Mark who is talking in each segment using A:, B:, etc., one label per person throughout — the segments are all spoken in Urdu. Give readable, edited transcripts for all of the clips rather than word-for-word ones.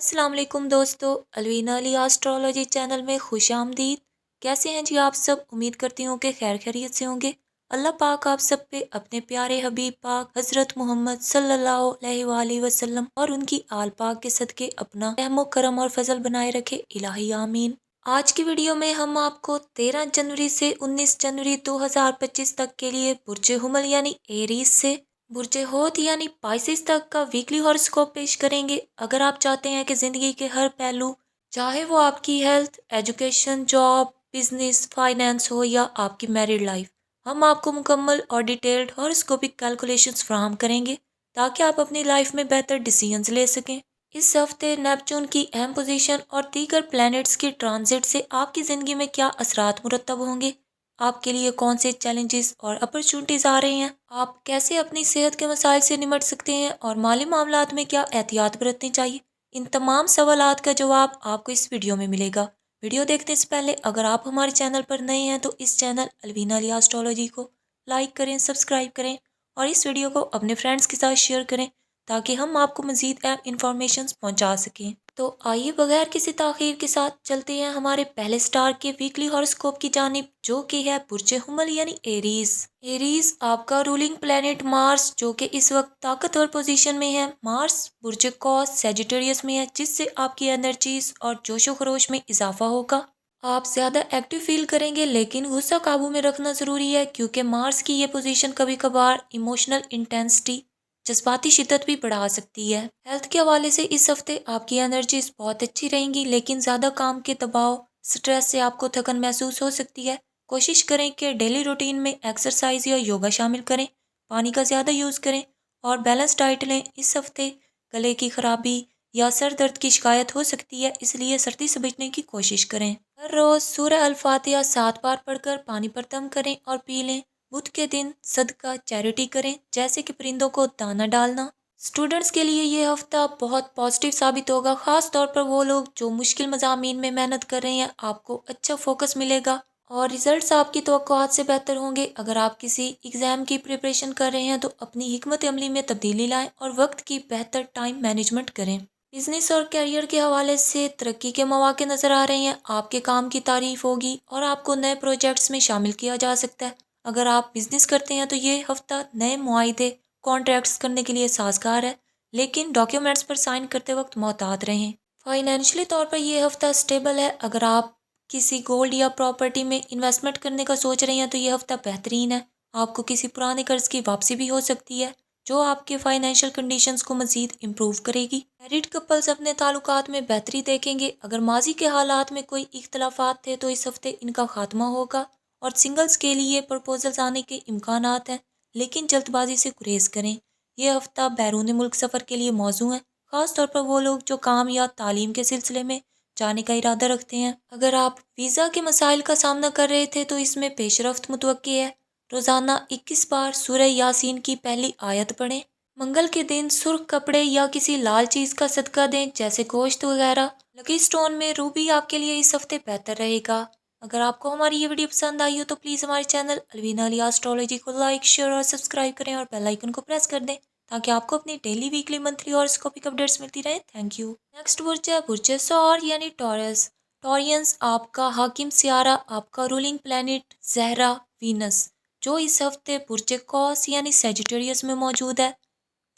A: السلام علیکم دوستو، الوینا علی آسٹرولوجی چینل میں خوش آمدید۔ کیسے ہیں جی آپ سب؟ امید کرتی ہوں کہ خیر خیریت سے ہوں گے۔ اللہ پاک آپ سب پہ اپنے پیارے حبیب پاک حضرت محمد صلی اللہ علیہ وآلہ وسلم اور ان کی آل پاک کے صدقے اپنا رحم و کرم اور فضل بنائے رکھے، الہی آمین۔ آج کی ویڈیو میں ہم آپ کو 13 جنوری سے 19 جنوری 2025 تک کے لیے برج حمل یعنی ایریز سے برج حوت یعنی پائسس تک کا ویکلی ہاراسکوپ پیش کریں گے۔ اگر آپ چاہتے ہیں کہ زندگی کے ہر پہلو، چاہے وہ آپ کی health, education, job, business, finance ہو یا آپ کی میرڈ لائف، ہم آپ کو مکمل اور ڈیٹیلڈ ہاراسکوپک کیلکولیشنز فراہم کریں گے تاکہ آپ اپنی لائف میں بہتر ڈیسیژنز لے سکیں۔ اس ہفتے نیپچون کی اہم پوزیشن اور دیگر پلینٹس کی ٹرانزٹ سے آپ کی زندگی میں کیا اثرات مرتب ہوں گے، آپ کے لیے کون سے چیلنجز اور اپرچونٹیز آ رہے ہیں، آپ کیسے اپنی صحت کے مسائل سے نمٹ سکتے ہیں اور مالی معاملات میں کیا احتیاط برتنی چاہیے، ان تمام سوالات کا جواب آپ کو اس ویڈیو میں ملے گا۔ ویڈیو دیکھنے سے پہلے اگر آپ ہمارے چینل پر نئے ہیں تو اس چینل الوینا علی آسٹرولوجی کو لائک کریں، سبسکرائب کریں اور اس ویڈیو کو اپنے فرینڈز کے ساتھ شیئر کریں تاکہ ہم آپ کو مزید اہم انفارمیشنز پہنچا سکیں۔ تو آئیے بغیر کسی تاخیر کے ساتھ چلتے ہیں ہمارے پہلے سٹار کے ویکلی ہاراسکوپ کی جانب، جو کہ ہے برج حمل یعنی ایریز۔ ایریز آپ کا رولنگ پلینٹ مارس، جو کہ اس وقت طاقتور پوزیشن میں ہے۔ مارس برج قوس سیجیٹیریس میں ہے، جس سے آپ کی انرجیز اور جوش و خروش میں اضافہ ہوگا۔ آپ زیادہ ایکٹیو فیل کریں گے، لیکن غصہ قابو میں رکھنا ضروری ہے کیونکہ مارس کی یہ پوزیشن کبھی کبھار ایموشنل انٹینسٹی، جذباتی شدت بھی بڑھا سکتی ہے۔ ہیلتھ کے حوالے سے اس ہفتے آپ کی انرجیز بہت اچھی رہیں گی، لیکن زیادہ کام کے دباؤ، سٹریس سے آپ کو تھکن محسوس ہو سکتی ہے۔ کوشش کریں کہ ڈیلی روٹین میں ایکسرسائز یا یوگا شامل کریں، پانی کا زیادہ یوز کریں اور بیلنس ڈائٹ لیں۔ اس ہفتے گلے کی خرابی یا سر درد کی شکایت ہو سکتی ہے، اس لیے سردی سے بچنے کی کوشش کریں۔ ہر روز سورہ الفاتحہ 7 بار پڑھ کر پانی پر دم کریں اور پی لیں۔ بدھ کے دن صدقہ چیریٹی کریں، جیسے کہ پرندوں کو دانہ ڈالنا۔ اسٹوڈنٹس کے لیے یہ ہفتہ بہت پازیٹیو ثابت ہوگا، خاص طور پر وہ لوگ جو مشکل مضامین میں محنت کر رہے ہیں۔ آپ کو اچھا فوکس ملے گا اور ریزلٹس آپ کی توقعات سے بہتر ہوں گے۔ اگر آپ کسی ایگزام کی پریپریشن کر رہے ہیں تو اپنی حکمت عملی میں تبدیلی لائیں اور وقت کی بہتر ٹائم مینجمنٹ کریں۔ بزنس اور کیریئر کے حوالے سے ترقی کے مواقع نظر آ رہے ہیں، آپ کے کام کی تعریف ہوگی اور آپ کو نئے پروجیکٹس میں شامل کیا جا سکتا ہے۔ اگر آپ بزنس کرتے ہیں تو یہ ہفتہ نئے معاہدے، کانٹریکٹس کرنے کے لیے سازگار ہے، لیکن ڈاکیومنٹس پر سائن کرتے وقت محتاط رہیں۔ فائنینشلی طور پر یہ ہفتہ سٹیبل ہے۔ اگر آپ کسی گولڈ یا پراپرٹی میں انویسٹمنٹ کرنے کا سوچ رہے ہیں تو یہ ہفتہ بہترین ہے۔ آپ کو کسی پرانے قرض کی واپسی بھی ہو سکتی ہے، جو آپ کے فائنینشیل کنڈیشنز کو مزید امپروو کرے گی۔ میرڈ کپلز اپنے تعلقات میں بہتری دیکھیں گے۔ اگر ماضی کے حالات میں کوئی اختلافات تھے تو اس ہفتے ان کا خاتمہ ہوگا اور سنگلز کے لیے پرپوزلز آنے کے امکانات ہیں، لیکن جلد بازی سے گریز کریں۔ یہ ہفتہ بیرون ملک سفر کے لیے موزوں ہے، خاص طور پر وہ لوگ جو کام یا تعلیم کے سلسلے میں جانے کا ارادہ رکھتے ہیں۔ اگر آپ ویزا کے مسائل کا سامنا کر رہے تھے تو اس میں پیش رفت متوقع ہے۔ روزانہ 21 بار سورہ یاسین کی پہلی آیت پڑھیں۔ منگل کے دن سرخ کپڑے یا کسی لال چیز کا صدقہ دیں، جیسے گوشت وغیرہ۔ لکی سٹون میں روبی آپ کے لیے اس ہفتے بہتر رہے گا۔ اگر آپ کو ہماری یہ ویڈیو پسند آئی ہو تو پلیز ہمارے چینل الوینا علی آسٹرولوجی کو لائک، شیئر اور سبسکرائب کریں اور بیل آئیکن کو پریس کر دیں تاکہ آپ کو اپنی ڈیلی، ویکلی، منتھلی اور اسکوپک اپڈیٹس ملتی رہیں۔ Thank you. نیکسٹ برج ہے برج ثور یعنی ٹورس۔ ٹورینز آپ کا حاکم سیارہ، آپ کا رولنگ پلینٹ زہرہ وینس، جو اس ہفتے برج قوس یعنی سیجیٹیریس میں موجود ہے۔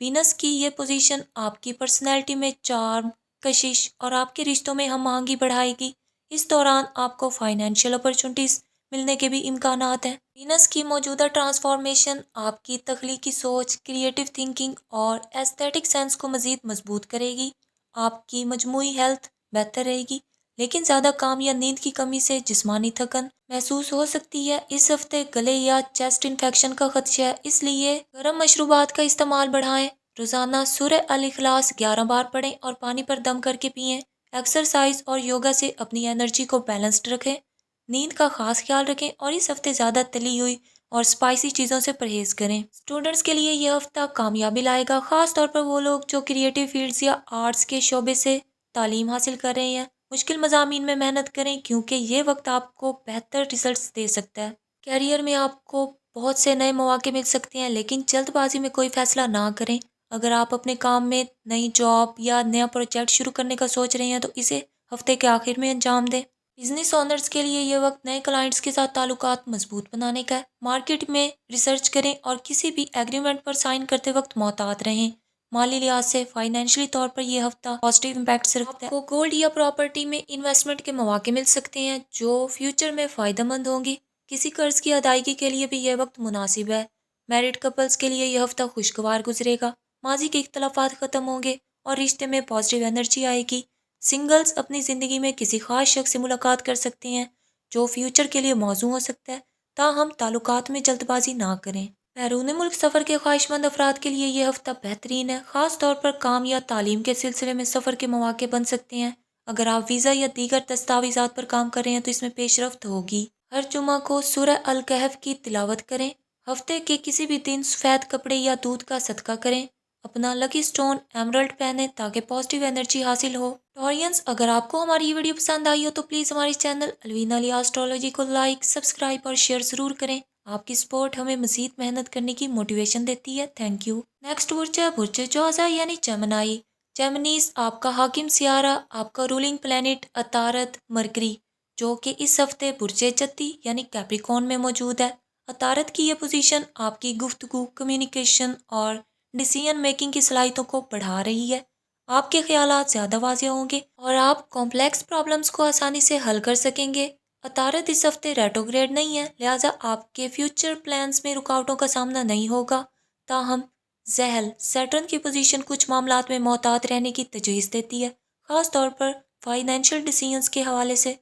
A: وینس کی یہ پوزیشن آپ کی پرسنالٹی میں چارم، کشش اور آپ کے رشتوں میں ہم آہنگی بڑھائے گی۔ اس دوران آپ کو فائنینشیل اپرچونٹیز ملنے کے بھی امکانات ہیں۔ وینس کی موجودہ ٹرانسفارمیشن آپ کی تخلیقی سوچ، کریٹیو تھنکنگ اور ایستھیٹک سینس کو مزید مضبوط کرے گی۔ آپ کی مجموعی ہیلتھ بہتر رہے گی، لیکن زیادہ کام یا نیند کی کمی سے جسمانی تھکن محسوس ہو سکتی ہے۔ اس ہفتے گلے یا چیسٹ انفیکشن کا خدشہ ہے، اس لیے گرم مشروبات کا استعمال بڑھائیں۔ روزانہ سورہ الاخلاص 11 بار پڑھیں اور پانی پر دم کر کے پئیں۔ ایکسرسائز اور یوگا سے اپنی انرجی کو بیلنسڈ رکھیں۔ نیند کا خاص خیال رکھیں اور اس ہفتے زیادہ تلی ہوئی اور اسپائسی چیزوں سے پرہیز کریں۔ اسٹوڈنٹس کے لیے یہ ہفتہ کامیابی لائے گا، خاص طور پر وہ لوگ جو کریٹیو فیلڈز یا آرٹس کے شعبے سے تعلیم حاصل کر رہے ہیں۔ مشکل مضامین میں محنت کریں کیونکہ یہ وقت آپ کو بہتر ریزلٹس دے سکتا ہے۔ کیریئر میں آپ کو بہت سے نئے مواقع مل سکتے ہیں، لیکن جلد بازی میں کوئی فیصلہ نہ کریں۔ اگر آپ اپنے کام میں نئی جاب یا نیا پروجیکٹ شروع کرنے کا سوچ رہے ہیں تو اسے ہفتے کے آخر میں انجام دیں۔ بزنس اونرز کے لیے یہ وقت نئے کلائنٹس کے ساتھ تعلقات مضبوط بنانے کا ہے۔ مارکیٹ میں ریسرچ کریں اور کسی بھی ایگریمنٹ پر سائن کرتے وقت محتاط رہیں۔ مالی لحاظ سے فائنینشلی طور پر یہ ہفتہ پازیٹیو امپیکٹ رکھتا ہے۔ آپ کو گولڈ یا پراپرٹی میں انویسٹمنٹ کے مواقع مل سکتے ہیں جو فیوچر میں فائدہ مند ہوں گی۔ کسی قرض کی ادائیگی کے لیے بھی یہ وقت مناسب ہے۔ میرڈ کپلز کے لیے یہ ہفتہ خوشگوار گزرے گا۔ ماضی کے اختلافات ختم ہوں گے اور رشتے میں پازیٹیو انرجی آئے گی۔ سنگلز اپنی زندگی میں کسی خاص شخص سے ملاقات کر سکتے ہیں جو فیوچر کے لیے موزوں ہو سکتا ہے، تاہم تعلقات میں جلد بازی نہ کریں۔ بیرون ملک سفر کے خواہش مند افراد کے لیے یہ ہفتہ بہترین ہے، خاص طور پر کام یا تعلیم کے سلسلے میں سفر کے مواقع بن سکتے ہیں۔ اگر آپ ویزا یا دیگر دستاویزات پر کام کر رہے ہیں تو اس میں پیش رفت ہوگی۔ ہر جمعہ کو سورہ الکہف کی تلاوت کریں۔ ہفتے کے کسی بھی دن سفید کپڑے یا دودھ کا صدقہ کریں۔ اپنا لکی سٹون ایمرلڈ پہنیں تاکہ پازیٹیو انرجی حاصل ہو۔ ٹورینز، اگر آپ کو ہماری یہ ویڈیو پسند آئی ہو تو پلیز ہمارے چینل الوینا علیہ اسٹرالوجی کو لائک، سبسکرائب اور شیئر ضرور کریں۔ آپ کی سپورٹ ہمیں مزید محنت کرنے کی موٹیویشن دیتی ہے۔ Thank you. نیکسٹ برج ہے برج جوزا یعنی جیمنائی۔ جیمنیز، آپ کا حاکم سیارہ، آپ کا رولنگ پلینٹ عطارد مرکری، جو کہ اس ہفتے برج جتی یعنی کیپریکون میں موجود ہے۔ عطارد کی یہ پوزیشن آپ کی گفتگو، کمیونیکیشن اور ڈیسیژن میکنگ کی صلاحیتوں کو بڑھا رہی ہے۔ آپ کے خیالات زیادہ واضح ہوں گے اور آپ کمپلیکس پرابلمس کو آسانی سے حل کر سکیں گے۔ عطارد اس ہفتے ریٹروگریڈ نہیں ہے، لہٰذا آپ کے فیوچر پلانز میں رکاوٹوں کا سامنا نہیں ہوگا۔ تاہم ذہل سیٹرن کی پوزیشن کچھ معاملات میں محتاط رہنے کی تجویز دیتی ہے، خاص طور پر فائنینشیل ڈیسیژنز کے حوالے سے۔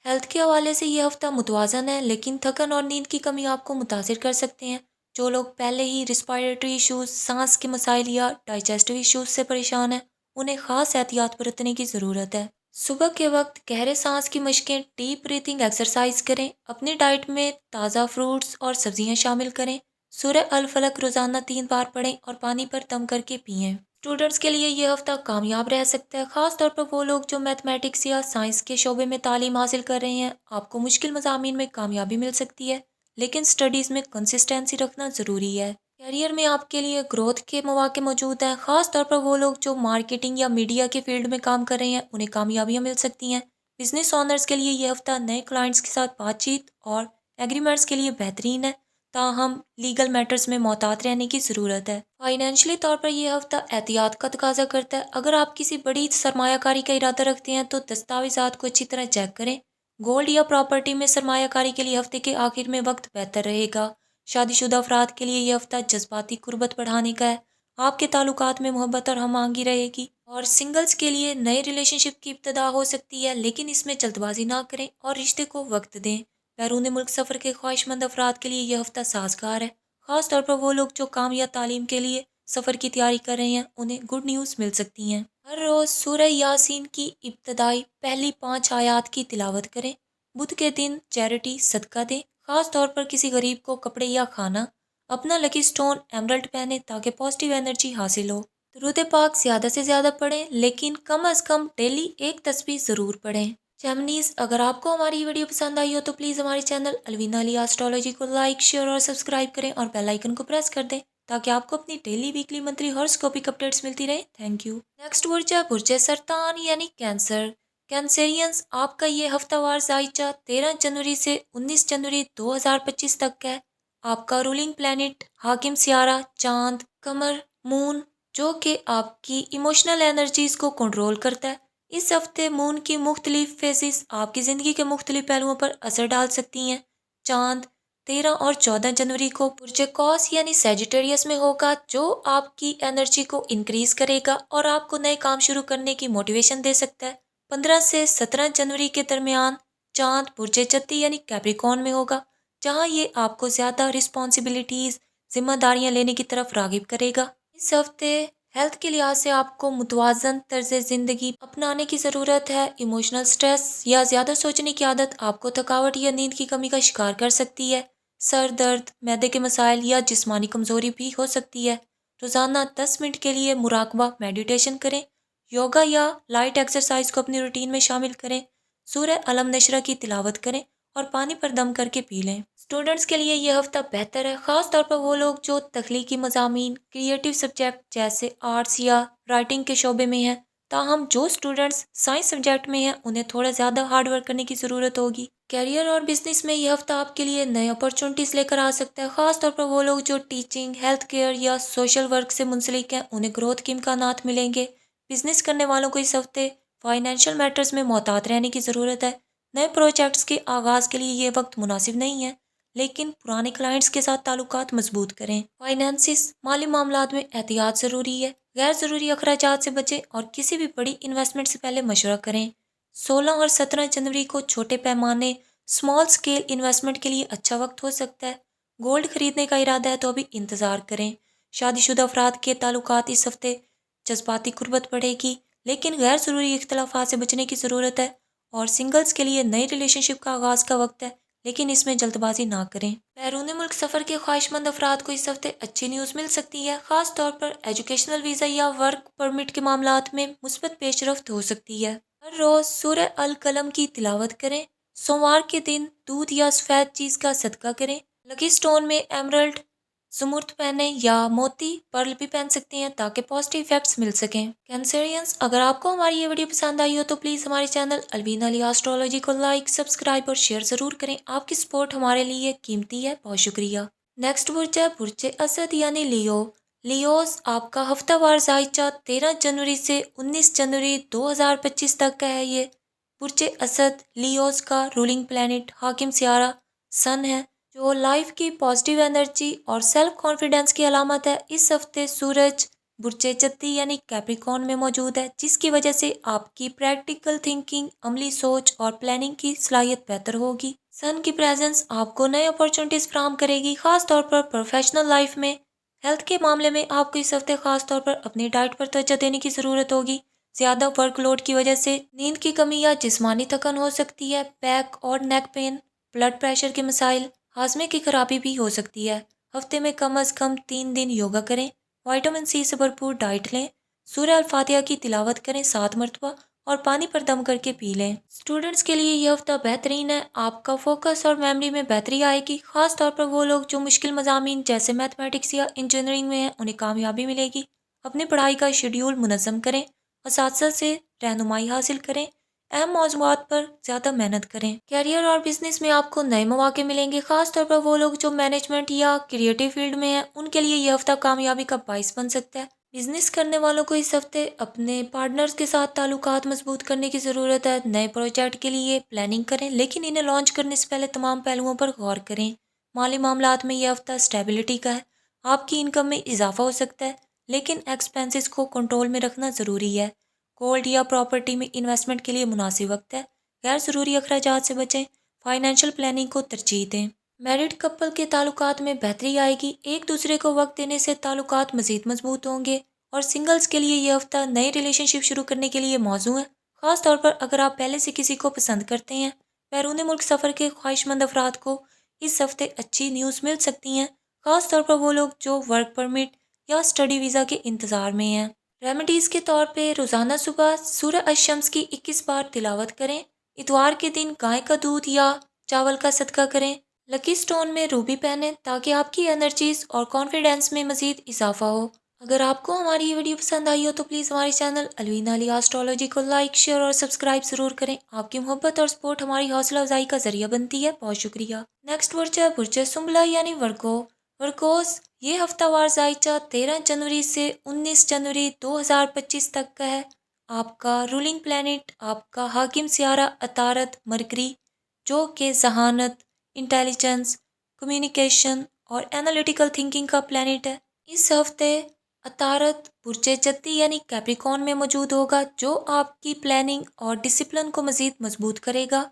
A: ہیلتھ کے حوالے سے یہ ہفتہ متوازن ہے، لیکن تھکن اور نیند کی کمی آپ کو متاثر کر سکتے ہیں۔ جو لوگ پہلے ہی ریسپائریٹری ایشوز، سانس کے مسائل یا ڈائجسٹو ایشوز سے پریشان ہیں، انہیں خاص احتیاط برتنے کی ضرورت ہے۔ صبح کے وقت گہرے سانس کی مشقیں، ڈیپ بریتھنگ ایکسرسائز کریں۔ اپنی ڈائٹ میں تازہ فروٹس اور سبزیاں شامل کریں۔ سورہ الفلق روزانہ 3 بار پڑھیں اور پانی پر دم کر کے پئیں۔ اسٹوڈنٹس کے لیے یہ ہفتہ کامیاب رہ سکتا ہے، خاص طور پر وہ لوگ جو میتھمیٹکس یا سائنس کے شعبے میں تعلیم حاصل کر رہے ہیں۔ آپ کو مشکل مضامین میں کامیابی مل سکتی ہے، لیکن سٹڈیز میں کنسسٹنسی رکھنا ضروری ہے۔ کیریئر میں آپ کے لیے گروتھ کے مواقع موجود ہیں، خاص طور پر وہ لوگ جو مارکیٹنگ یا میڈیا کے فیلڈ میں کام کر رہے ہیں، انہیں کامیابیاں مل سکتی ہیں۔ بزنس اونرز کے لیے یہ ہفتہ نئے کلائنٹس کے ساتھ بات چیت اور ایگریمنٹس کے لیے بہترین ہے، تاہم لیگل میٹرز میں محتاط رہنے کی ضرورت ہے۔ فائنینشلی طور پر یہ ہفتہ احتیاط کا تقاضا کرتا ہے۔ اگر آپ کسی بڑی سرمایہ کاری کا ارادہ رکھتے ہیں تو دستاویزات کو اچھی طرح چیک کریں۔ گولڈ یا پراپرٹی میں سرمایہ کاری کے لیے ہفتے کے آخر میں وقت بہتر رہے گا۔ شادی شدہ افراد کے لیے یہ ہفتہ جذباتی قربت بڑھانے کا ہے۔ آپ کے تعلقات میں محبت اور ہم آہنگی رہے گی، اور سنگلز کے لیے نئے ریلیشن شپ کی ابتدا ہو سکتی ہے، لیکن اس میں جلد بازی نہ کریں اور رشتے کو وقت دیں۔ بیرون ملک سفر کے خواہش مند افراد کے لیے یہ ہفتہ سازگار ہے، خاص طور پر وہ لوگ جو کام یا تعلیم کے لیے سفر کی تیاری کر رہے ہیں، انہیں گڈ نیوز مل سکتی ہیں۔ ہر روز سورہ یاسین کی ابتدائی پہلی 5 آیات کی تلاوت کریں۔ بدھ کے دن چیریٹی صدقہ دیں، خاص طور پر کسی غریب کو کپڑے یا کھانا۔ اپنا لکی سٹون ایمرلڈ پہنیں تاکہ پازیٹیو انرجی حاصل ہو۔ درود پاک زیادہ سے زیادہ پڑھیں، لیکن کم از کم ڈیلی ایک تسبیح ضرور پڑھیں۔ جیمنیز، اگر آپ کو ہماری ویڈیو پسند آئی ہو تو پلیز ہمارے چینل الوینا علیہ اسٹرالوجی کو لائک، شیئر اور سبسکرائب کریں اور بیل آئیکن کو پریس کر دیں تاکہ آپ کو اپنی ڈیلی، ویکلی، منتھلی ہاراسکوپک اپڈیٹس ملتی رہیں۔ Thank you. نیکسٹ برج ہے برج سرطان یعنی کینسر۔ کینسرینز، آپ کا یہ ہفتہ وار ذائچہ 13 جنوری سے 19 جنوری 2025 تک ہے۔ آپ کا رولنگ پلینٹ حاکم سیارہ چاند، قمر، مون، جو کہ آپ کی ایموشنل انرجیز کو کنٹرول کرتا ہے۔ اس ہفتے مون کی مختلف فیزز آپ کی زندگی کے مختلف پہلوؤں پر اثر ڈال سکتی ہیں۔ چاند 13 اور 14 جنوری کو برج قوس یعنی سیجیٹیریس میں ہوگا، جو آپ کی انرجی کو انکریز کرے گا اور آپ کو نئے کام شروع کرنے کی موٹیویشن دے سکتا ہے۔ 15 سے 17 جنوری کے درمیان چاند برج جتی یعنی کیپریکون میں ہوگا، جہاں یہ آپ کو زیادہ رسپانسبلٹیز، ذمہ داریاں لینے کی طرف راغب کرے گا۔ اس ہفتے ہیلتھ کے لحاظ سے آپ کو متوازن طرز زندگی اپنانے کی ضرورت ہے۔ ایموشنل سٹریس یا زیادہ سوچنے کی عادت آپ کو تھکاوٹ یا نیند کی کمی کا شکار کر سکتی ہے۔ سر درد، معدے کے مسائل یا جسمانی کمزوری بھی ہو سکتی ہے۔ روزانہ 10 منٹ کے لیے مراقبہ میڈیٹیشن کریں۔ یوگا یا لائٹ ایکسرسائز کو اپنی روٹین میں شامل کریں۔ سورہ علم نشرہ کی تلاوت کریں اور پانی پر دم کر کے پی لیں۔ اسٹوڈنٹس کے لیے یہ ہفتہ بہتر ہے، خاص طور پر وہ لوگ جو تخلیقی مضامین، کریٹیو سبجیکٹ جیسے آرٹس یا رائٹنگ کے شعبے میں ہیں۔ تاہم جو اسٹوڈنٹس سائنس سبجیکٹ میں ہیں انہیں تھوڑا زیادہ ہارڈ ورک کرنے کی ضرورت ہوگی۔ کیریئر اور بزنس میں یہ ہفتہ آپ کے لیے نئے اپرچونٹیز لے کر آ سکتا ہے، خاص طور پر وہ لوگ جو ٹیچنگ، ہیلتھ کیئر یا سوشل ورک سے منسلک ہیں انہیں گروتھ کے امکانات ملیں گے۔ بزنس کرنے والوں کو اس ہفتے فائنینشیل میٹرز میں محتاط رہنے کی ضرورت ہے۔ نئے پروجیکٹس کے آغاز کے لیے یہ وقت مناسب نہیں ہے، لیکن پرانے کلائنٹس کے ساتھ تعلقات مضبوط کریں۔ فائنانسز، مالی معاملات میں احتیاط ضروری ہے۔ غیر ضروری اخراجات سے بچیں اور کسی بھی بڑی انویسٹمنٹ سے پہلے مشورہ کریں۔ 16 اور 17 جنوری کو چھوٹے پیمانے اسمال اسکیل انویسٹمنٹ کے لیے اچھا وقت ہو سکتا ہے۔ گولڈ خریدنے کا ارادہ ہے تو ابھی انتظار کریں۔ شادی شدہ افراد کے تعلقات اس ہفتے جذباتی قربت بڑھے گی، لیکن غیر ضروری اختلافات سے بچنے کی ضرورت ہے۔ اور سنگلز کے لیے نئی ریلیشن شپ کا آغاز کا وقت ہے، لیکن اس میں جلد بازی نہ کریں۔ بیرون ملک سفر کے خواہش مند افراد کو اس ہفتے اچھی نیوز مل سکتی ہے، خاص طور پر ایجوکیشنل ویزا یا ورک پرمٹ کے معاملات میں مثبت پیش رفت ہو سکتی ہے۔ ہر روز سورہ القلم کی تلاوت کریں۔ سوموار کے دن دودھ یا سفید چیز کا صدقہ کریں۔ لکی سٹون میں ایمرلڈ، زمرد پہنیں یا موتی پرل بھی پہن سکتے ہیں تاکہ پازیٹیو ایفیکٹس مل سکیں۔ کینسرینس، اگر آپ کو ہماری یہ ویڈیو پسند آئی ہو تو پلیز ہمارے چینل الوینا لی ایسٹرولوجی کو لائک، سبسکرائب اور شیئر ضرور کریں۔ آپ کی سپورٹ ہمارے لیے قیمتی ہے، بہت شکریہ۔ نیکسٹ برج ہے برج اسد یعنی لیو۔ لیوز، آپ کا ہفتہ وار ذائچہ 13 جنوری سے 19 جنوری 2025 تک کا ہے۔ یہ برج اسد لیوز کا رولنگ پلینٹ حاکم سیارہ سن ہے، جو لائف کی پازیٹیو انرجی اور سیلف کانفیڈنس کی علامت ہے۔ اس ہفتے سورج برج جدی یعنی کیپریکارن میں موجود ہے، جس کی وجہ سے آپ کی پریکٹیکل تھنکنگ، عملی سوچ اور پلاننگ کی صلاحیت بہتر ہوگی۔ سن کی پریزنس آپ کو نئے اپرچونٹیز فراہم کرے گی، خاص طور پر پروفیشنل لائف میں۔ ہیلتھ کے معاملے میں آپ کو اس ہفتے خاص طور پر اپنی ڈائٹ پر توجہ دینے کی ضرورت ہوگی۔ زیادہ ورک لوڈ کی وجہ سے نیند کی کمی یا جسمانی تھکن ہو سکتی ہے۔ بیک اور نیک پین، بلڈ پریشر کے مسائل، ہاضمے کی خرابی بھی ہو سکتی ہے۔ ہفتے میں کم از کم 3 دن یوگا کریں۔ وائٹامن سی سے بھرپور ڈائٹ لیں۔ سورہ الفاتحہ کی تلاوت کریں 7 مرتبہ اور پانی پر دم کر کے پی لیں۔ اسٹوڈنٹس کے لیے یہ ہفتہ بہترین ہے۔ آپ کا فوکس اور میموری میں بہتری آئے گی، خاص طور پر وہ لوگ جو مشکل مضامین جیسے میتھمیٹکس یا انجینئرنگ میں ہیں انہیں کامیابی ملے گی۔ اپنی پڑھائی کا شیڈیول منظم کریں، اساتذہ سے رہنمائی حاصل کریں، اہم موضوعات پر زیادہ محنت کریں۔ کیریئر اور بزنس میں آپ کو نئے مواقع ملیں گے، خاص طور پر وہ لوگ جو مینجمنٹ یا کریٹیو فیلڈ میں ہیں ان کے لیے یہ ہفتہ کامیابی کا باعث بن سکتا ہے۔ بزنس کرنے والوں کو اس ہفتے اپنے پارٹنرز کے ساتھ تعلقات مضبوط کرنے کی ضرورت ہے۔ نئے پروجیکٹ کے لیے پلاننگ کریں، لیکن انہیں لانچ کرنے سے پہلے تمام پہلوؤں پر غور کریں۔ مالی معاملات میں یہ ہفتہ اسٹیبلٹی کا ہے۔ آپ کی انکم میں اضافہ ہو سکتا ہے، لیکن ایکسپینسز کو کنٹرول میں رکھنا ضروری ہے۔ گولڈ یا پراپرٹی میں انویسٹمنٹ کے لیے مناسب وقت ہے۔ غیر ضروری اخراجات سے بچیں۔ فائنینشیل پلاننگ کو ترجیح دیں۔ میرڈ کپل کے تعلقات میں بہتری آئے گی، ایک دوسرے کو وقت دینے سے تعلقات مزید مضبوط ہوں گے۔ اور سنگلز کے لیے یہ ہفتہ نئی ریلیشن شپ شروع کرنے کے لیے موزوں ہے، خاص طور پر اگر آپ پہلے سے کسی کو پسند کرتے ہیں۔ بیرون ملک سفر کے خواہش مند افراد کو اس ہفتے اچھی نیوز مل سکتی ہیں، خاص طور پر وہ لوگ جو ورک پرمٹ یا اسٹڈی ویزا کے انتظار میں ہیں۔ ریمیڈیز کے طور پہ روزانہ صبح سورہ الشمس کی 21 بار تلاوت کریں۔ اتوار کے دن گائے کا دودھ یا چاول کا صدقہ کریں۔ لکی سٹون میں روبی پہنیں تاکہ آپ کی انرجیز اور کانفیڈنس میں مزید اضافہ ہو۔ اگر آپ کو ہماری یہ ویڈیو پسند آئی ہو تو پلیز ہمارے چینل الوینا لی ایسٹرولوجی کو لائک، شیئر اور سبسکرائب ضرور کریں۔ آپ کی محبت اور سپورٹ ہماری حوصلہ افزائی کا ذریعہ بنتی ہے، بہت شکریہ۔ نیکسٹ برج ہے برج سنبلہ یعنی ورگو۔ ورگوز، یہ ہفتہ وار ذائچہ 13 جنوری سے 19 جنوری 2025 تک کا ہے۔ آپ کا رولنگ پلینٹ آپ کا حاکم سیارہ عطارد مرکری، جو کہ ذہانت، انٹیلیجنس، کمیونیکیشن اور انالیٹیکل تھنکنگ کا پلینٹ ہے۔ اس ہفتے عطارد برج جدی یعنی کیپریکارن میں موجود ہوگا، جو آپ کی پلاننگ اور ڈسپلن کو مزید مضبوط کرے گا۔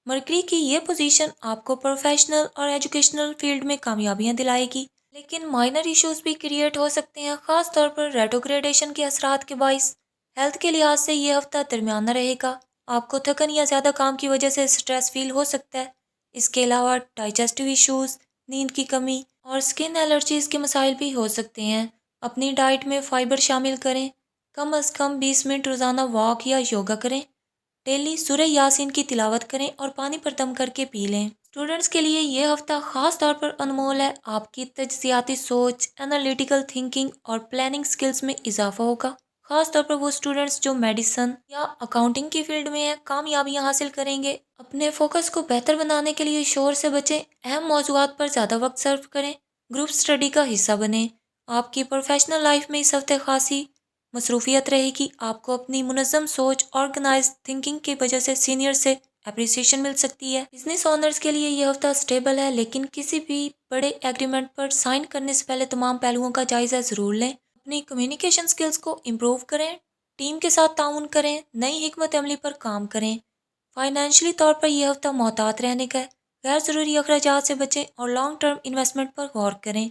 A: مرکری کی یہ پوزیشن آپ کو پروفیشنل اور ایجوکیشنل فیلڈ میں کامیابیاں دلائے گی، لیکن مائنر ایشوز بھی کریٹ ہو سکتے ہیں، خاص طور پر ریٹروگریڈیشن کے اثرات کے باعث۔ ہیلتھ کے لحاظ سے یہ ہفتہ درمیانہ رہے گا۔ آپ کو تھکن یا زیادہ کام کی وجہ سے اسٹریس فیل ہو سکتا ہے۔ اس کے علاوہ ڈائجسٹیو ایشوز، نیند کی کمی اور اسکن الرجیز کے مسائل بھی ہو سکتے ہیں۔ اپنی ڈائٹ میں فائبر شامل کریں۔ کم از کم 20 منٹ روزانہ واک یا یوگا کریں۔ ڈیلی سورہ یاسین کی تلاوت کریں اور پانی پر دم کر کے پی لیں۔ اسٹوڈنٹس کے لیے یہ ہفتہ خاص طور پر انمول ہے۔ آپ کی تجزیاتی سوچ، انالیٹیکل تھنکنگ اور پلاننگ سکلز میں اضافہ ہوگا۔ خاص طور پر وہ اسٹوڈنٹس جو میڈیسن یا اکاؤنٹنگ کی فیلڈ میں ہیں کامیابیاں حاصل کریں گے۔ اپنے فوکس کو بہتر بنانے کے لیے شور سے بچیں، اہم موضوعات پر زیادہ وقت صرف کریں، گروپ اسٹڈی کا حصہ بنیں۔ آپ کی پروفیشنل لائف میں اس ہفتے خاصی مصروفیت رہے گی۔ آپ کو اپنی منظم سوچ، آرگنائز تھنکنگ کی وجہ سے سینئر سے اپریسیشن مل سکتی ہے۔ بزنس اونرز کے لیے یہ ہفتہ اسٹیبل ہے، لیکن کسی بھی بڑے ایگریمنٹ پر سائن کرنے سے پہلے تمام پہلوؤں کا جائزہ ضرور لیں۔ اپنی کمیونیکیشن سکلز کو امپروو کریں، ٹیم کے ساتھ تعاون کریں، نئی حکمت عملی پر کام کریں۔ فائنینشلی طور پر یہ ہفتہ محتاط رہنے کا ہے، غیر ضروری اخراجات سے بچیں اور لانگ ٹرم انویسٹمنٹ پر غور کریں۔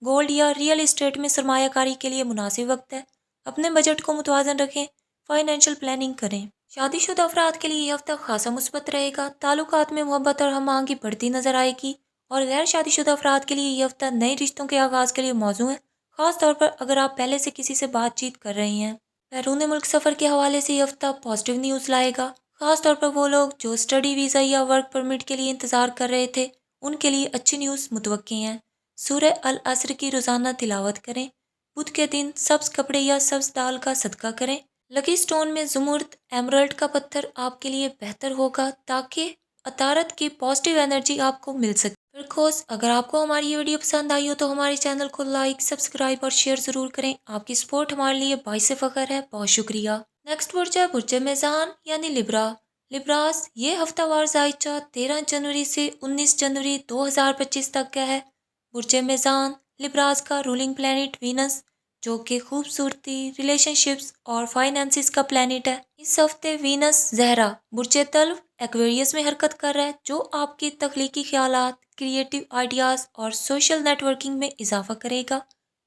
A: گولڈ یا ریئل اسٹیٹ میں سرمایہ کاری کے لیے مناسب وقت ہے، اپنے بجٹ کو متوازن رکھیں، فائنینشیل پلاننگ کریں۔ شادی شدہ افراد کے لیے یہ ہفتہ خاصا مثبت رہے گا، تعلقات میں محبت اور ہم آہنگی بڑھتی نظر آئے گی، اور غیر شادی شدہ افراد کے لیے یہ ہفتہ نئے رشتوں کے آغاز کے لیے موزوں ہے، خاص طور پر اگر آپ پہلے سے کسی سے بات چیت کر رہے ہیں۔ بیرون ملک سفر کے حوالے سے یہ ہفتہ پازیٹیو نیوز لائے گا، خاص طور پر وہ لوگ جو اسٹڈی ویزا یا ورک پرمٹ کے لیے انتظار کر رہے تھے، ان کے لیے اچھی نیوز متوقع ہیں۔ سورہ العصر کی روزانہ تلاوت کریں، بدھ کے دن سبز کپڑے یا سبز دال کا صدقہ کریں۔ لکی سٹون میں زمرد ایمرلڈ کا پتھر آپ کے لیے بہتر ہوگا تاکہ عطارد کی پازیٹیو انرجی آپ کو مل سکے۔ پرکوس، اگر آپ کو ہماری یہ ویڈیو پسند آئی ہو تو ہمارے چینل کو لائک، سبسکرائب اور شیئر ضرور کریں۔ آپ کی سپورٹ ہمارے لیے باعث فخر ہے، بہت شکریہ۔ نیکسٹ برج ہے برج میزان یعنی لبرا۔ لبراس، یہ ہفتہ وار ذائچہ 13 جنوری سے 19 جنوری 2025 تک کا ہے۔ برج میزان لبراس کا رولنگ پلانٹ وینس، جو کہ خوبصورتی، ریلیشن شپس اور فائنانسز کا پلانٹ ہے۔ اس ہفتے وینس زہرہ برج تلو ایکویریس میں حرکت کر رہا ہے، جو آپ کی تخلیقی خیالات، کریٹیو آئیڈیاز اور سوشل نیٹ ورکنگ میں اضافہ کرے گا۔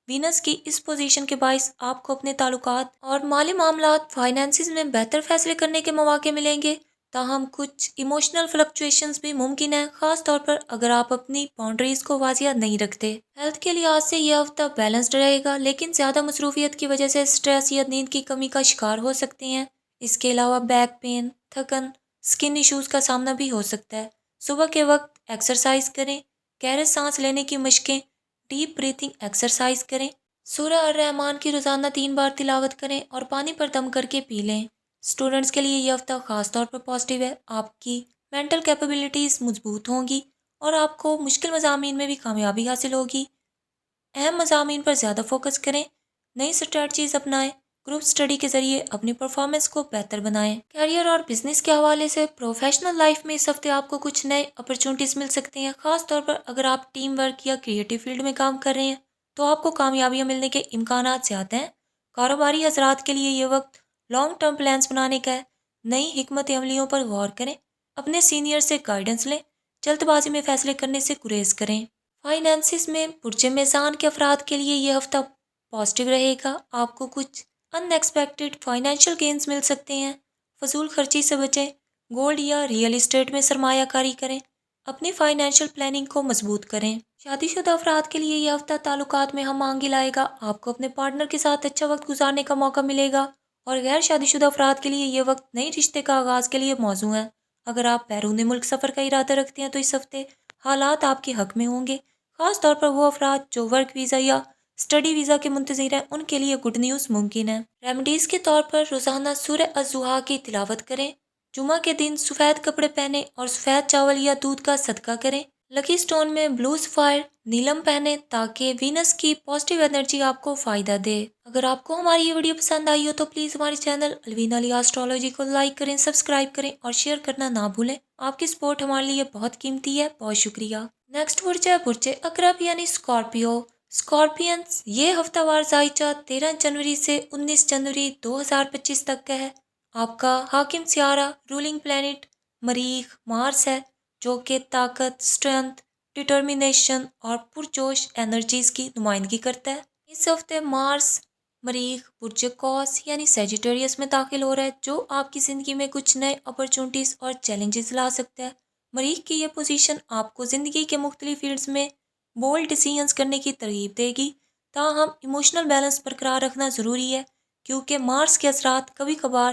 A: وینس کی اس پوزیشن کے باعث آپ کو اپنے تعلقات اور مالی معاملات، فائنانسز میں بہتر فیصلے کرنے کے مواقع ملیں گے، تاہم کچھ ایموشنل فلکچویشنز بھی ممکن ہیں، خاص طور پر اگر آپ اپنی باؤنڈریز کو واضح نہیں رکھتے۔ ہیلتھ کے لحاظ سے یہ ہفتہ بیلنسڈ رہے گا، لیکن زیادہ مصروفیت کی وجہ سے اسٹریس یا نیند کی کمی کا شکار ہو سکتے ہیں۔ اس کے علاوہ بیک پین، تھکن، اسکن ایشوز کا سامنا بھی ہو سکتا ہے۔ صبح کے وقت ایکسرسائز کریں، گہرے سانس لینے کی مشقیں، ڈیپ بریتھنگ ایکسرسائز کریں۔ سورہ الرحمن کی روزانہ 3 بار تلاوت کریں اور پانی پر دم کر کے پی لیں۔ اسٹوڈنٹس کے لیے یہ ہفتہ خاص طور پر پازیٹیو ہے، آپ کی مینٹل کیپیبلٹیز مضبوط ہوں گی اور آپ کو مشکل مضامین میں بھی کامیابی حاصل ہوگی۔ اہم مضامین پر زیادہ فوکس کریں، نئی اسٹریٹجیز اپنائیں، گروپ اسٹڈی کے ذریعے اپنی پرفارمنس کو بہتر بنائیں۔ کیریئر اور بزنس کے حوالے سے پروفیشنل لائف میں اس ہفتے آپ کو کچھ نئے اپرچونٹیز مل سکتے ہیں، خاص طور پر اگر آپ ٹیم ورک یا کریٹیو فیلڈ میں کام کر رہے ہیں تو آپ کو کامیابیاں ملنے کے امکانات زیادہ ہیں۔ کاروباری حضرات کے لیے یہ وقت لانگ ٹرم پلانز بنانے کا ہے، نئی حکمت عملیوں پر غور کریں، اپنے سینئر سے گائیڈنس لیں، جلد بازی میں فیصلے کرنے سے گریز کریں۔ فائنانسز میں برج میزان کے افراد کے لیے یہ ہفتہ پازیٹیو رہے گا، آپ کو کچھ ان ایکسپیکٹڈ فائنینشیل گینز مل سکتے ہیں، فضول خرچی سے بچیں، گولڈ یا ریئل اسٹیٹ میں سرمایہ کاری کریں، اپنی فائنینشیل پلاننگ کو مضبوط کریں۔ شادی شدہ افراد کے لیے یہ ہفتہ تعلقات میں ہم آہنگی لائے گا، آپ کو اپنے پارٹنر کے ساتھ اچھا وقت گزارنے کا موقع ملے گا، اور غیر شادی شدہ افراد کے لیے یہ وقت نئی رشتے کا آغاز کے لیے موزوں ہے۔ اگر آپ بیرون ملک سفر کا ارادہ رکھتے ہیں تو اس ہفتے حالات آپ کے حق میں ہوں گے، خاص طور پر وہ افراد جو ورک ویزا یا اسٹڈی ویزا کے منتظر ہیں، ان کے لیے گڈ نیوز ممکن ہے۔ ریمیڈیز کے طور پر روزانہ سورہ الضحیٰ کی تلاوت کریں، جمعہ کے دن سفید کپڑے پہنیں اور سفید چاول یا دودھ کا صدقہ کریں۔ لکی سٹون میں بلو سفائر نیلم پہنیں تاکہ وینس کی پازیٹیو انرجی آپ کو فائدہ دے۔ اگر آپ کو ہماری یہ ویڈیو پسند آئی ہو تو پلیز ہمارے چینل الوین علی ایسٹرولوجی کو لائک کریں، سبسکرائب کریں اور شیئر کرنا نہ بھولیں۔ آپ کی سپورٹ ہمارے لیے بہت قیمتی ہے، بہت شکریہ۔ نیکسٹ برج ہے برج عقرب یعنی اسکارپیو۔ اسکارپینز، یہ ہفتہ وار ذائچہ 13 جنوری سے 19 جنوری 2025 تک کا ہے۔ آپ کا حاکم سیارہ رولنگ پلانٹ مریخ مارس ہے، جو کہ طاقت، اسٹرینتھ، ڈٹرمینیشن اور پرجوش انرجیز کی نمائندگی کرتا ہے۔ اس ہفتے مارس مریخ برج قوس یعنی سیجیٹیریس میں داخل ہو رہا ہے، جو آپ کی زندگی میں کچھ نئے اپرچونٹیز اور چیلنجز لا سکتا ہے۔ مریخ کی یہ پوزیشن آپ کو زندگی کے مختلف فیلڈز میں بولڈ ڈیسیژنز کرنے کی ترغیب دے گی، تاہم ایموشنل بیلنس برقرار رکھنا ضروری ہے، کیونکہ مارس کے اثرات کبھی کبھار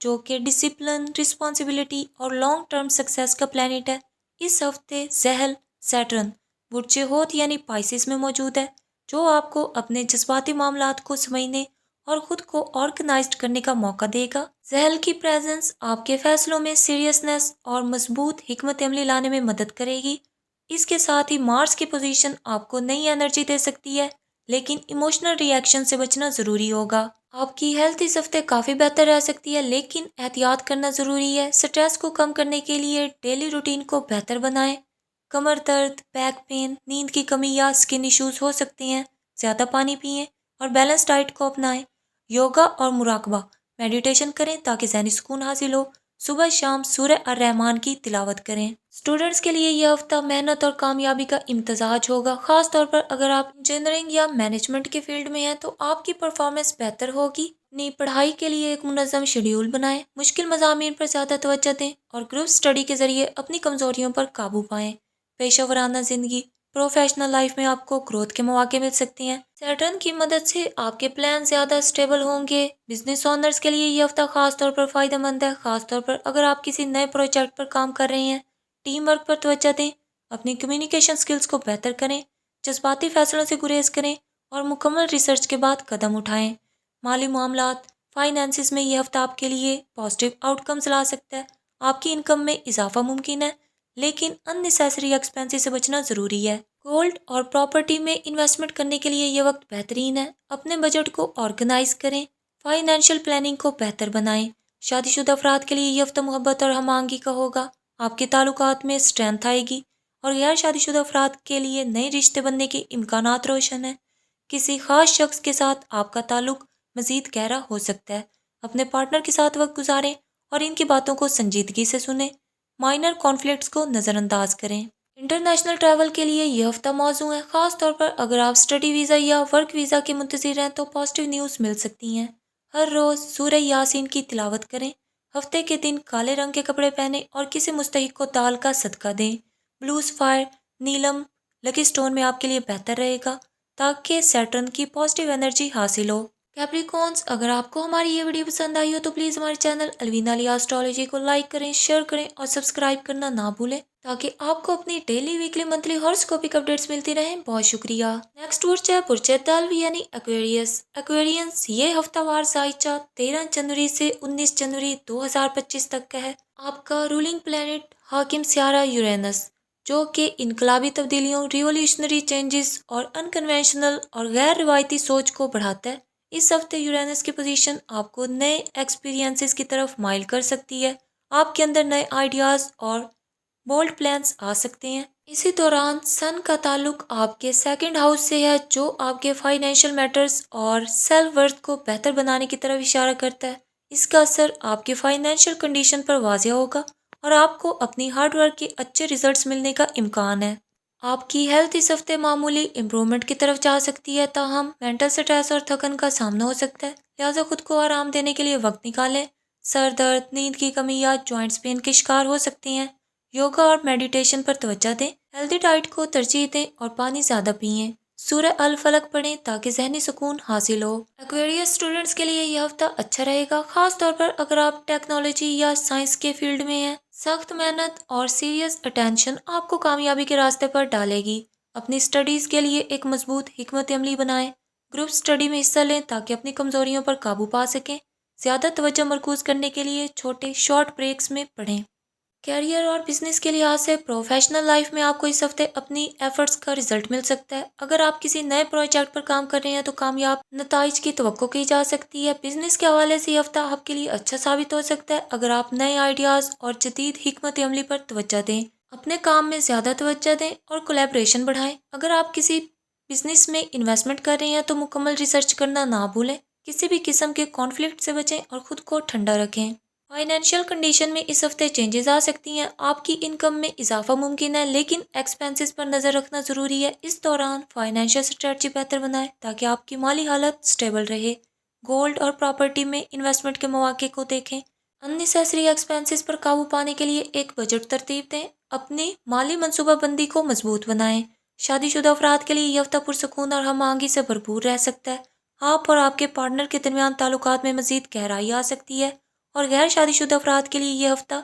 A: جو کہ ڈسپلن، رسپانسبلٹی اور لانگ ٹرم سکسیس کا پلانٹ ہے۔ اس ہفتے ذہل سیٹرن برج ہوت یعنی پائسس میں موجود ہے، جو آپ کو اپنے جذباتی معاملات کو سمجھنے اور خود کو آرگنائزڈ کرنے کا موقع دے گا۔ ذہل کی پریزنس آپ کے فیصلوں میں سیریسنس اور مضبوط حکمت عملی لانے میں مدد کرے گی۔ اس کے ساتھ ہی مارس کی پوزیشن آپ کو نئی انرجی دے سکتی ہے، لیکن ایموشنل ری ایکشن سے بچنا ضروری ہوگا۔ آپ کی ہیلتھ اس ہفتے کافی بہتر رہ سکتی ہے، لیکن احتیاط کرنا ضروری ہے۔ سٹریس کو کم کرنے کے لیے ڈیلی روٹین کو بہتر بنائیں۔ کمر درد، بیک پین، نیند کی کمی یا اسکن ایشوز ہو سکتے ہیں۔ زیادہ پانی پئیں اور بیلنس ڈائٹ کو اپنائیں۔ یوگا اور مراقبہ، میڈیٹیشن کریں تاکہ ذہنی سکون حاصل ہو۔ صبح شام سورہ الرحمن کی تلاوت کریں۔ اسٹوڈنٹس کے لیے یہ ہفتہ محنت اور کامیابی کا امتزاج ہوگا، خاص طور پر اگر آپ انجینئرنگ یا مینجمنٹ کے فیلڈ میں ہیں تو آپ کی پرفارمنس بہتر ہوگی۔ اپنی پڑھائی کے لیے ایک منظم شیڈیول بنائیں، مشکل مضامین پر زیادہ توجہ دیں اور گروپ اسٹڈی کے ذریعے اپنی کمزوریوں پر قابو پائیں۔ پیشہ ورانہ زندگی، پروفیشنل لائف میں آپ کو گروتھ کے مواقع مل سکتے ہیں۔ سیٹرن کی مدد سے آپ کے پلان زیادہ اسٹیبل ہوں گے۔ بزنس اونرز کے لیے یہ ہفتہ خاص طور پر فائدہ مند ہے، خاص طور پر اگر آپ کسی نئے پروجیکٹ پر کام کر رہے ہیں۔ ٹیم ورک پر توجہ دیں، اپنی کمیونیکیشن سکلز کو بہتر کریں، جذباتی فیصلوں سے گریز کریں اور مکمل ریسرچ کے بعد قدم اٹھائیں۔ مالی معاملات، فائنانسز میں یہ ہفتہ آپ کے لیے پازیٹیو آؤٹ کمز لا سکتا ہے۔ آپ کی انکم میں اضافہ ممکن ہے، لیکن ان نیسیسری ایکسپینسز سے بچنا ضروری ہے۔ گولڈ اور پراپرٹی میں انویسٹمنٹ کرنے کے لیے یہ وقت بہترین ہے۔ اپنے بجٹ کو آرگنائز کریں، فائنینشیل پلاننگ کو بہتر بنائیں۔ شادی شدہ افراد کے لیے یہ ہفتہ محبت اور ہم آہنگی کا ہوگا، آپ کے تعلقات میں اسٹرینتھ آئے گی، اور غیر شادی شدہ افراد کے لیے نئے رشتے بننے کے امکانات روشن ہیں۔ کسی خاص شخص کے ساتھ آپ کا تعلق مزید گہرا ہو سکتا ہے۔ اپنے پارٹنر کے ساتھ وقت گزاریں اور ان کی باتوں کو سنجیدگی سے سنیں۔ مائنر کانفلکٹس کو نظر انداز کریں۔ انٹرنیشنل ٹریول کے لیے یہ ہفتہ موزوں ہے، خاص طور پر اگر آپ اسٹڈی ویزا یا ورک ویزا کے منتظر ہیں تو پازیٹیو نیوز مل سکتی ہیں۔ ہر روز سورہ یاسین کی تلاوت کریں۔ ہفتے کے دن کالے رنگ کے کپڑے پہنیں اور کسی مستحق کو دال کا صدقہ دیں۔ بلو سفائر، نیلم لکی سٹون میں آپ کے لیے بہتر رہے گا تاکہ سیٹرن کی پازیٹیو انرجی حاصل ہو۔ کیپریکونس، اگر آپ کو ہماری یہ ویڈیو پسند آئی ہو تو پلیز ہمارے چینل الوینا علی ایسٹرولوجی کو لائک کریں، شیئر کریں اور سبسکرائب کرنا نہ بھولیں تاکہ آپ کو اپنی ڈیلی، ویکلی، منتھلی ہاراسکوپک اپڈیٹس ملتی رہیں۔ بہت شکریہ۔ نیکسٹ برج ہے برج دلو یعنی ایکویرینس۔ ایکویرینس یہ ہفتہ وار ذائچہ 13 جنوری سے 19 جنوری 2025 تک کا ہے۔ آپ کا رولنگ پلانٹ حاکم سیارہ یورینس، جو کہ انقلابی تبدیلیوں، ریولیوشنری چینجز اور انکنونشنل اور غیر روایتی سوچ کو بڑھاتا ہے۔ اس ہفتے یورینس کی پوزیشن آپ کو نئے ایکسپیرینسز کی طرف مائل کر سکتی ہے۔ آپ کے اندر نئے آئیڈیاز اور بولڈ پلانس آ سکتے ہیں۔ اسی دوران سن کا تعلق آپ کے سیکنڈ ہاؤس سے ہے، جو آپ کے فائنینشیل میٹرز اور سیلف ورتھ کو بہتر بنانے کی طرف اشارہ کرتا ہے۔ اس کا اثر آپ کی فائنینشیل کنڈیشن پر واضح ہوگا اور آپ کو اپنی ہارڈ ورک کے اچھے ریزلٹس ملنے کا امکان ہے۔ آپ کی ہیلتھ اس ہفتے معمولی امپرومنٹ کی طرف جا سکتی ہے، تاہم مینٹل سٹریس اور تھکن کا سامنا ہو سکتا ہے، لہٰذا خود کو آرام دینے کے لیے وقت نکالیں۔ سر درد، نیند کی کمی یا جوائنٹس پین کے شکار ہو سکتے ہیں۔ یوگا اور میڈیٹیشن پر توجہ دیں، ہیلدی ڈائٹ کو ترجیح دیں اور پانی زیادہ پئیں۔ سورہ الفلق پڑھیں تاکہ ذہنی سکون حاصل ہو۔ ایکویریس اسٹوڈنٹس کے لیے یہ ہفتہ اچھا رہے گا، خاص طور پر اگر آپ ٹیکنالوجی یا سائنس کے فیلڈ میں ہیں۔ سخت محنت اور سیریس اٹینشن آپ کو کامیابی کے راستے پر ڈالے گی۔ اپنی اسٹڈیز کے لیے ایک مضبوط حکمت عملی بنائیں۔ گروپ اسٹڈی میں حصہ لیں تاکہ اپنی کمزوریوں پر قابو پا سکیں۔ زیادہ توجہ مرکوز کرنے کے لیے چھوٹے شارٹ بریکس میں پڑھیں۔ کیریئر اور بزنس کے لحاظ سے پروفیشنل لائف میں آپ کو اس ہفتے اپنی ایفرٹس کا رزلٹ مل سکتا ہے۔ اگر آپ کسی نئے پروجیکٹ پر کام کر رہے ہیں تو کامیاب نتائج کی توقع کی جا سکتی ہے۔ بزنس کے حوالے سے یہ ہفتہ آپ کے لیے اچھا ثابت ہو سکتا ہے اگر آپ نئے آئیڈیاز اور جدید حکمت عملی پر توجہ دیں۔ اپنے کام میں زیادہ توجہ دیں اور کولیبریشن بڑھائیں۔ اگر آپ کسی بزنس میں انویسٹمنٹ کر رہے ہیں تو مکمل ریسرچ کرنا نہ بھولیں۔ کسی بھی قسم کے کانفلکٹ سے بچیں اور خود کو ٹھنڈا رکھیں۔ فائنینشیل کنڈیشن میں اس ہفتے چینجز آ سکتی ہیں۔ آپ کی انکم میں اضافہ ممکن ہے، لیکن ایکسپینسز پر نظر رکھنا ضروری ہے۔ اس دوران فائنینشیل اسٹریٹجی بہتر بنائیں تاکہ آپ کی مالی حالت سٹیبل رہے۔ گولڈ اور پراپرٹی میں انویسٹمنٹ کے مواقع کو دیکھیں۔ ان نیسیسری ایکسپینسز پر قابو پانے کے لیے ایک بجٹ ترتیب دیں۔ اپنی مالی منصوبہ بندی کو مضبوط بنائیں۔ شادی شدہ افراد کے لیے یہ ہفتہ پرسکون اور ہم آہنگی سے بھرپور رہ سکتا ہے۔ آپ اور آپ کے پارٹنر کے درمیان تعلقات میں مزید گہرائی آ سکتی ہے اور غیر شادی شدہ افراد کے لیے یہ ہفتہ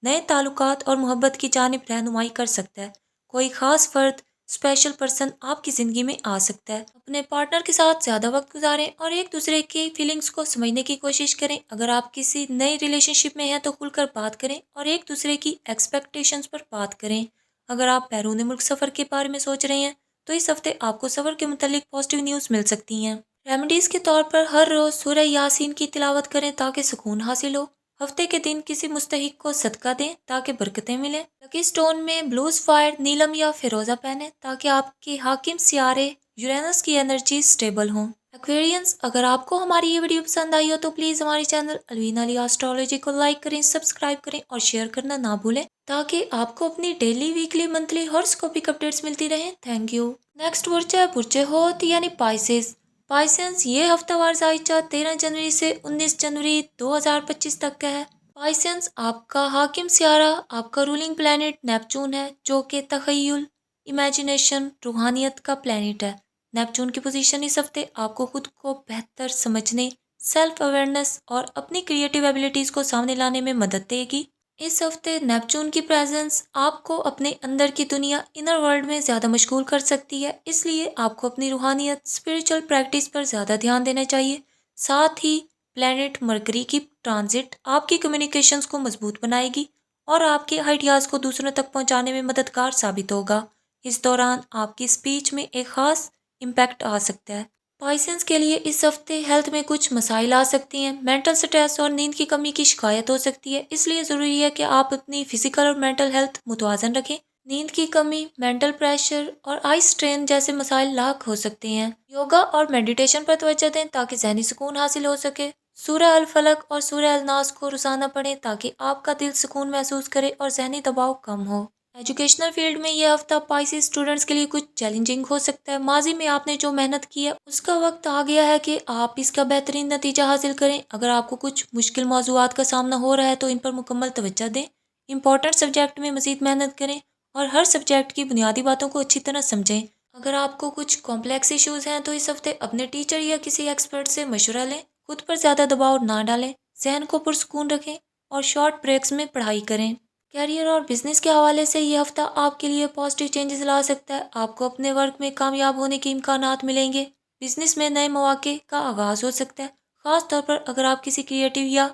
A: نئے تعلقات اور محبت کی جانب رہنمائی کر سکتا ہے۔ کوئی خاص فرد، اسپیشل پرسن آپ کی زندگی میں آ سکتا ہے۔ اپنے پارٹنر کے ساتھ زیادہ وقت گزاریں اور ایک دوسرے کی فیلنگز کو سمجھنے کی کوشش کریں۔ اگر آپ کسی نئی ریلیشن شپ میں ہیں تو کھل کر بات کریں اور ایک دوسرے کی ایکسپیکٹیشنز پر بات کریں۔ اگر آپ بیرون ملک سفر کے بارے میں سوچ رہے ہیں تو اس ہفتے آپ کو سفر کے متعلق پازیٹیو نیوز مل سکتی ہیں۔ ریمیڈیز کے طور پر ہر روز سورہ یاسین کی تلاوت کریں تاکہ سکون حاصل ہو۔ ہفتے کے دن کسی مستحق کو صدقہ دیں تاکہ برکتیں ملیں۔ لکی سٹون میں بلو سفائر، نیلم یا فیروزہ پہنیں تاکہ آپ کے حاکم سیارے یورینس کی انرجی سٹیبل ہوں۔ ایکویرینس، اگر آپ کو ہماری یہ ویڈیو پسند آئی ہو تو پلیز ہمارے چینل الوینا لی ایسٹرولوجی کو لائک کریں، سبسکرائب کریں اور شیئر کرنا نہ بھولیں تاکہ آپ کو اپنی ڈیلی، ویکلی، منتھلی ہاراسکوپک اپڈیٹس ملتی رہیں۔ Thank you. نیکسٹ برج ہے برج ہوت یعنی پائسس۔ پائسنس، یہ ہفتہ وار ذائچہ 13 جنوری سے 19 جنوری 2025 تک کا ہے۔ پائسنس، آپ کا حاکم سیارہ، آپ کا رولنگ پلانٹ نیپچون ہے جو کہ تخیل، امیجینیشن، روحانیت کا پلانٹ ہے۔ نیپچون کی پوزیشن اس ہفتے آپ کو خود کو بہتر سمجھنے، سیلف اویئرنیس اور اپنی کریٹیو ایبیلٹیز کو سامنے لانے میں مدد دے گی۔ اس ہفتے نیپچون کی پریزنس آپ کو اپنے اندر کی دنیا، انر ورلڈ میں زیادہ مشغول کر سکتی ہے، اس لیے آپ کو اپنی روحانیت، اسپریچول پریکٹس پر زیادہ دھیان دینا چاہیے۔ ساتھ ہی پلانٹ مرکری کی ٹرانزٹ آپ کی کمیونیکیشنز کو مضبوط بنائے گی اور آپ کے آئیڈیاز کو دوسروں تک پہنچانے میں مددگار ثابت ہوگا۔ اس دوران آپ کی اسپیچ میں ایک خاص امپیکٹ آ سکتا ہے۔ پائسنس کے لیے اس ہفتے ہیلتھ میں کچھ مسائل آ سکتی ہیں۔ مینٹل سٹریس اور نیند کی کمی کی شکایت ہو سکتی ہے، اس لیے ضروری ہے کہ آپ اپنی فزیکل اور مینٹل ہیلتھ متوازن رکھیں۔ نیند کی کمی، مینٹل پریشر اور آئی اسٹرین جیسے مسائل لاحق ہو سکتے ہیں۔ یوگا اور میڈیٹیشن پر توجہ دیں تاکہ ذہنی سکون حاصل ہو سکے۔ سورہ الفلق اور سورہ الناس کو روزانہ پڑھیں تاکہ آپ کا دل سکون محسوس کرے اور ذہنی دباؤ کم ہو۔ ایجوکیشنل فیلڈ میں یہ ہفتہ پائسس اسٹوڈنٹس کے لیے کچھ چیلنجنگ ہو سکتا ہے۔ ماضی میں آپ نے جو محنت کی ہے اس کا وقت آ گیا ہے کہ آپ اس کا بہترین نتیجہ حاصل کریں۔ اگر آپ کو کچھ مشکل موضوعات کا سامنا ہو رہا ہے تو ان پر مکمل توجہ دیں۔ امپورٹنٹ سبجیکٹ میں مزید محنت کریں اور ہر سبجیکٹ کی بنیادی باتوں کو اچھی طرح سمجھیں۔ اگر آپ کو کچھ کمپلیکس ایشوز ہیں تو اس ہفتے اپنے ٹیچر یا کسی ایکسپرٹ سے مشورہ لیں۔ خود پر زیادہ دباؤ نہ ڈالیں، ذہن کو پرسکون رکھیں اور شارٹ بریکس میں پڑھائی کریں۔ کیریئر اور بزنس کے حوالے سے یہ ہفتہ آپ کے لیے پازیٹیو چینجز لا سکتا ہے۔ آپ کو اپنے ورک میں کامیاب ہونے کے امکانات ملیں گے۔ بزنس میں نئے مواقع کا آغاز ہو سکتا ہے، خاص طور پر اگر آپ کسی کریٹیو یا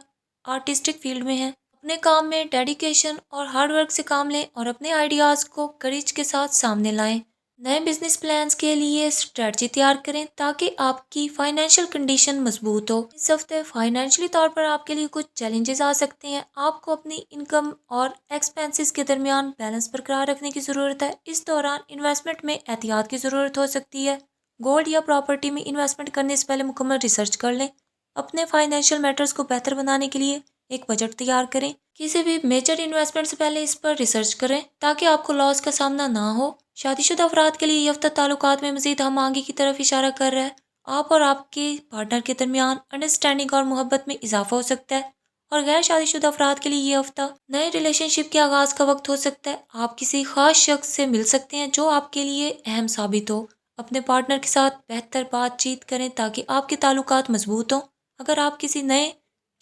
A: آرٹسٹک فیلڈ میں ہیں۔ اپنے کام میں ڈیڈیکیشن اور ہارڈ ورک سے کام لیں اور اپنے آئیڈیاز کو کریج کے ساتھ سامنے لائیں۔ نئے بزنس پلانز کے لیے اسٹریٹجی تیار کریں تاکہ آپ کی فائنینشیل کنڈیشن مضبوط ہو۔ اس ہفتے فائنینشلی طور پر آپ کے لیے کچھ چیلنجز آ سکتے ہیں۔ آپ کو اپنی انکم اور ایکسپینسز کے درمیان بیلنس برقرار رکھنے کی ضرورت ہے۔ اس دوران انویسٹمنٹ میں احتیاط کی ضرورت ہو سکتی ہے۔ گولڈ یا پراپرٹی میں انویسٹمنٹ کرنے سے پہلے مکمل ریسرچ کر لیں۔ اپنے فائنینشیل میٹرز کو بہتر بنانے کے لیے ایک بجٹ تیار کریں۔ کسی بھی میجر انویسٹمنٹ سے پہلے اس پر ریسرچ کریں تاکہ آپ کو لاس کا سامنا نہ ہو۔ شادی شدہ افراد کے لیے یہ ہفتہ تعلقات میں مزید ہم آہنگی کی طرف اشارہ کر رہا ہے۔ آپ اور آپ کے پارٹنر کے درمیان انڈرسٹینڈنگ اور محبت میں اضافہ ہو سکتا ہے۔ اور غیر شادی شدہ افراد کے لیے یہ ہفتہ نئے ریلیشن شپ کے آغاز کا وقت ہو سکتا ہے۔ آپ کسی خاص شخص سے مل سکتے ہیں جو آپ کے لیے اہم ثابت ہو۔ اپنے پارٹنر کے ساتھ بہتر بات چیت کریں تاکہ آپ کے تعلقات مضبوط ہوں۔ اگر آپ کسی نئے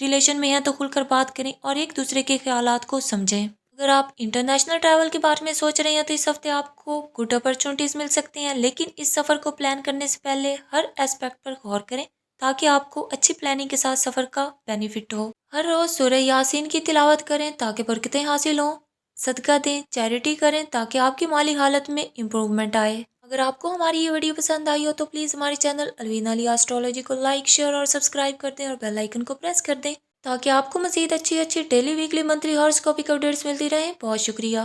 A: ریلیشن میں ہیں تو کھل کر بات کریں اور ایک دوسرے کے خیالات کو سمجھیں۔ اگر آپ انٹرنیشنل ٹریول کے بارے میں سوچ رہے ہیں تو اس ہفتے آپ کو گڈ اپرچونٹیز مل سکتے ہیں، لیکن اس سفر کو پلان کرنے سے پہلے ہر اسپیکٹ پر غور کریں تاکہ آپ کو اچھی پلاننگ کے ساتھ سفر کا بینیفٹ ہو۔ ہر روز سورہ یاسین کی تلاوت کریں تاکہ برکتیں حاصل ہوں۔ صدقہ دیں، چیریٹی کریں تاکہ آپ کی مالی حالت میں امپروومنٹ آئے۔ اگر آپ کو ہماری یہ ویڈیو پسند آئی ہو تو پلیز ہمارے چینل الوینا لی ایسٹرولوجی کو لائک، شیئر اور سبسکرائب کر دیں اور بیل آئیکن کو پریس کر دیں تاکہ آپ کو مزید اچھی ڈیلی، ویکلی، منتھلی ہاراسکوپک اپڈیٹس ملتی رہیں۔ بہت شکریہ۔